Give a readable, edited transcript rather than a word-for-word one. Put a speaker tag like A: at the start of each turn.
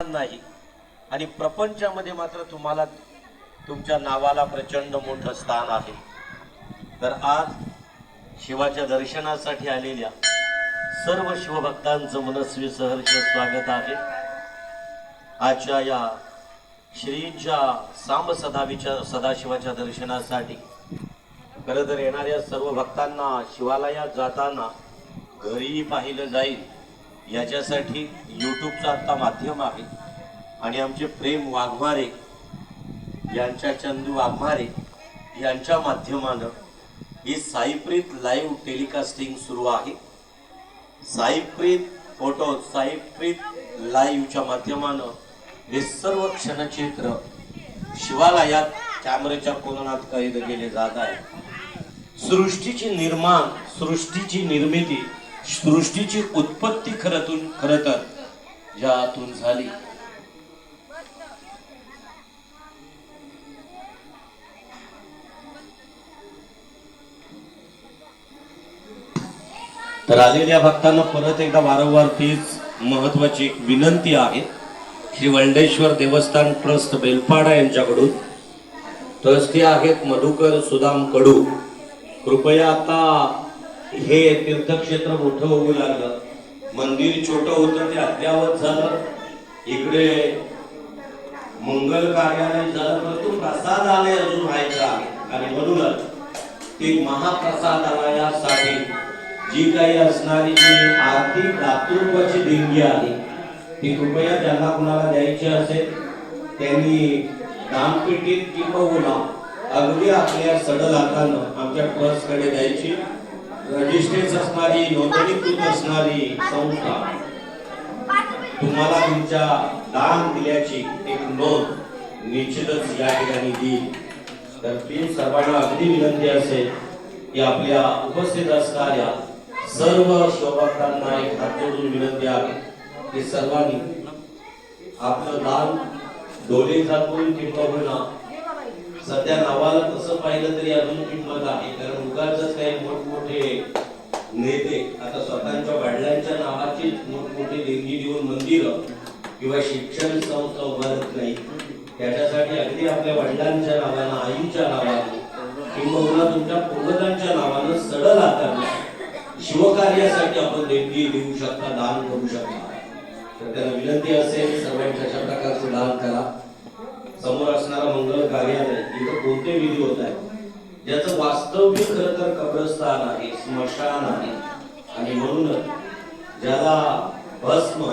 A: नाही आणि प्रपंचामध्ये मात्र तुम्हाला तुमच्या नावाला प्रचंड मोठं स्थान आहे। तर आज शिवाच्या दर्शनासाठी आलेल्या सर्व शिवभक्तांचं मनस्वी सहर्ष स्वागत आहे। आजच्या या श्रींच्या सांब सदाशिवाच्या दर्शनासाठी खरं तर येणाऱ्या सर्व भक्तांना शिवालयात जाताना घरी पाहिलं जाईल याच्यासाठी यूट्यूबचं आता माध्यम आहे आणि आमचे प्रेम वाघमारे यांच्या चंदू वाघमारे यांच्या माध्यमानं ही साईप्रीत लाईव्ह टेलिकास्टिंग सुरू आहे। साईप्रीत फोटो साईप्रीत लाईव्हच्या माध्यमानं हे सर्व क्षणचित्र शिवालयात कॅमेऱ्याच्या कोनात कैद केले जात आहे। सृष्टीची निर्माण सृष्टीची निर्मिती सृष्टीची उत्पत्ती खरं तर ज्यातून झाली तर आलेल्या भक्तांना परत एकदा वारंवार तीच महत्वाची एक विनंती आहे। श्री वल्डेश्वर देवस्थान ट्रस्ट बेलपाडा यांच्याकडून ट्रस्टी आहेत मधुकर सुदाम कडू। कृपया आता हे तीर्थक्षेत्र मोठं होऊ लागलं, मंदिर छोटं होतं ते अद्यावत झालं, इकडे मंगल कार्यालय झालं, परंतु प्रसादालय अजून व्हायचं आहे आणि म्हणूनच ते महाप्रसादालयासाठी जी काही असणारी जी आर्थिक दातृत्वाची देणगी आहे ती कृपया ज्यांना कुणाला द्यायची असेल त्यांनी दानपेटीत किंवा अगदी आपल्या सडल हातानं आमच्या ट्रस्टकडे द्यायची। रजिस्ट्रेशन असणारी नोंदणीकृत असणारी संस्था तुम्हाला तुमच्या दान दिल्याची एक नोंद निश्चितच या ठिकाणी देईल। तर प्लीज सर्वांना अगदी विनंती असेल की आपल्या उपस्थित असणाऱ्या सर्व शिवभक्तांना एक हात जोडून विनंती आहे की सर्वांनी आपलं दान डोळेझाकून किंवा सध्या नावाला तसं पाहिलं तरी अजून किंमत आहे, कारण उगाच काही मोठमोठे नेते आता स्वतःच्या वडिलांच्या नावाची मोठमोठे देणगी देऊन मंदिरं किंवा शिक्षण संस्था उभारत नाही। त्याच्यासाठी अगदी आपल्या वडिलांच्या नावानं आईच्या नावानं किंवा तुमच्या पूर्वजांच्या नावानं सडल हाताने शिवकार्यासाठी आपण देणगी देऊ शकता, दान करू शकता। तर त्यांना विनंती असेल सर्वांच्या अशा प्रकारचे दान करा। समोर असणारा मंगल कार्यालय इथं कोणते विधी होत आहेत ज्याचं वास्तव्य खरं तर कब्रस्तान आहे, स्मशान आहे आणि म्हणूनच ज्याला भस्म